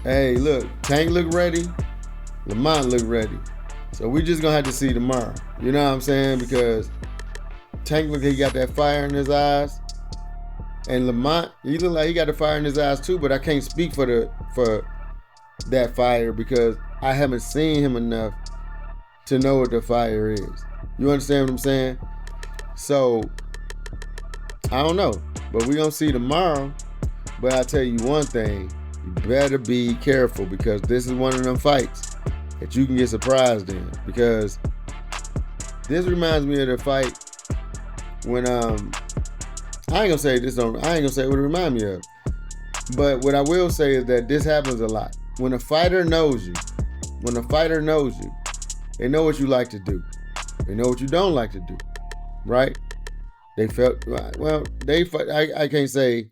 Hey, look, Tank look ready, Lamont look ready. So we just gonna have to see tomorrow. You know what I'm saying? Because Tank look, he got that fire in his eyes, and Lamont, he look like he got the fire in his eyes too. But I can't speak for that fire because I haven't seen him enough to know what the fire is. You understand what I'm saying? So I don't know, but we gonna see tomorrow. But I tell you one thing, you better be careful because this is one of them fights that you can get surprised in. Because this reminds me of the fight when I ain't gonna say what it reminds me of. But what I will say is that this happens a lot. When a fighter knows you, they know what you like to do. They know what you don't like to do, right? They felt, well, I can't say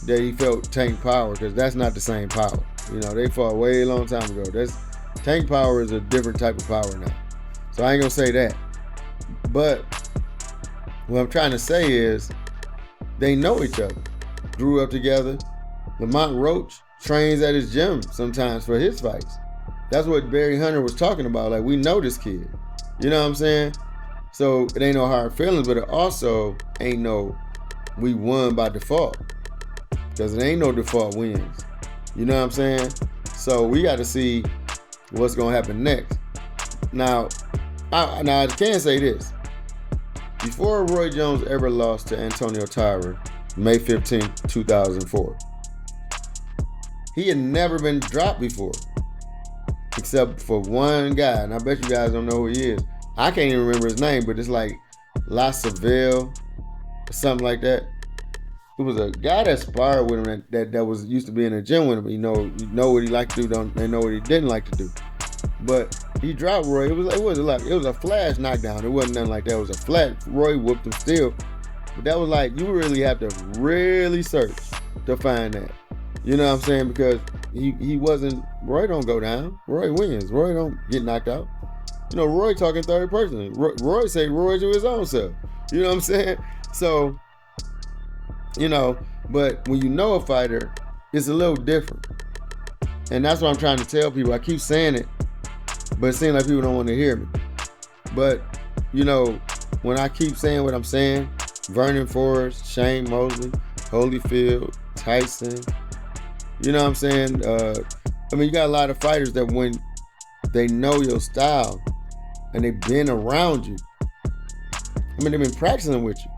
that he felt Tank power because that's not the same power. You know, they fought way a long time ago. Tank power is a different type of power now. So I ain't gonna say that. But what I'm trying to say is they know each other. Grew up together. Lamont Roach trains at his gym sometimes for his fights. That's what Barry Hunter was talking about. Like, we know this kid. You know what I'm saying? So it ain't no hard feelings, but it also ain't no we won by default. Because it ain't no default wins. You know what I'm saying? So we got to see what's going to happen next. Now I can say this. Before Roy Jones ever lost to Antonio Tarver, May 15, 2004, he had never been dropped before. Except for one guy. And I bet you guys don't know who he is. I can't even remember his name, but it's like La Seville or something like that. It was a guy that sparred with him that was used to be in the gym with him. You know what he liked to do, they know what he didn't like to do. But he dropped Roy. It was a flash knockdown. It wasn't nothing like that. It was a flat. Roy whooped him still. But that was like, you really have to really search to find that. You know what I'm saying? Because he wasn't, Roy don't go down. Roy wins. Roy don't get knocked out. You know, Roy talking third person. Roy say Roy to his own self. You know what I'm saying? So, you know, but when you know a fighter, it's a little different. And that's what I'm trying to tell people. I keep saying it, but it seems like people don't want to hear me. But, you know, when I keep saying what I'm saying, Vernon Forrest, Shane Mosley, Holyfield, Tyson, you know what I'm saying? I mean, you got a lot of fighters that when they know your style and they've been around you, I mean, they've been practicing with you.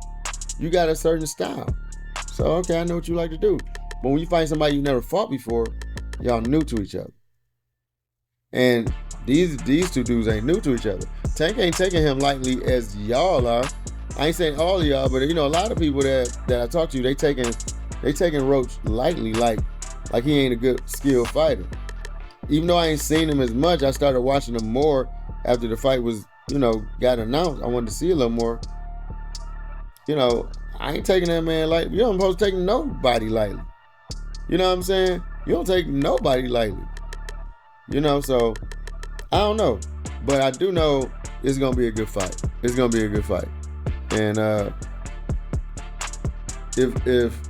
You got a certain style. So, okay, I know what you like to do. But when you find somebody you never fought before, y'all new to each other. And these two dudes ain't new to each other. Tank ain't taking him lightly as y'all are. I ain't saying all of y'all, but you know, a lot of people that I talk to, they taking Roach lightly, like he ain't a good skilled fighter. Even though I ain't seen him as much, I started watching him more after the fight was, you know, got announced. I wanted to see a little more. You know, I ain't taking that man lightly. You don't supposed to take nobody lightly. You know what I'm saying? You don't take nobody lightly. You know, so I don't know. But I do know it's gonna be a good fight. It's gonna be a good fight. And if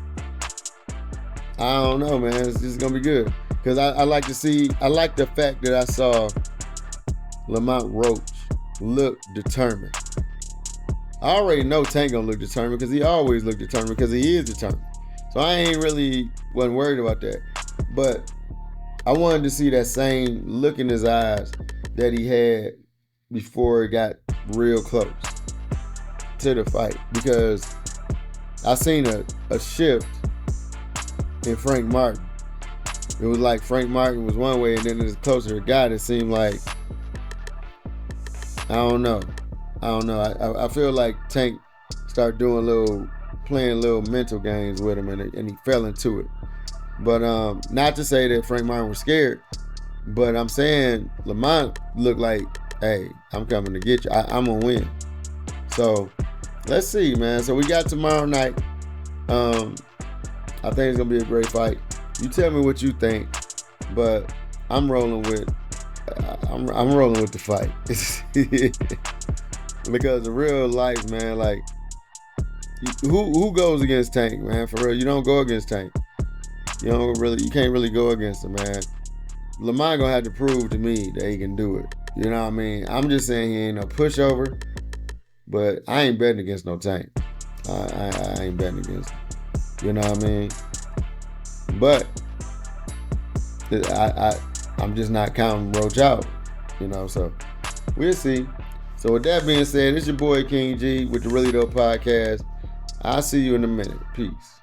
I don't know, man, it's just gonna be good. Cause I like the fact that I saw Lamont Roach look determined. I already know Tank gonna look determined because he always look determined because he is determined. So I wasn't worried about that. But I wanted to see that same look in his eyes that he had before it got real close to the fight. Because I seen a shift in Frank Martin. It was like Frank Martin was one way, and then it's closer to God. It seemed like, I don't know. I feel like Tank started playing little mental games with him, and he fell into it. But not to say that Frank Martin was scared, but I'm saying Lamont looked like, hey, I'm coming to get you. I'm gonna win. So let's see, man. So we got tomorrow night. I think it's gonna be a great fight. You tell me what you think, but I'm rolling with the fight. Because in real life, man, like, who goes against Tank, man? For real, you don't go against Tank. You can't really go against him, man. Lamar gonna have to prove to me that he can do it. You know what I mean? I'm just saying he ain't no pushover, but I ain't betting against no Tank. I ain't betting against him. You know what I mean? But I'm just not counting Roach out. So we'll see. So with that being said, it's your boy King G with the Really Dope Podcast. I'll see you in a minute. Peace.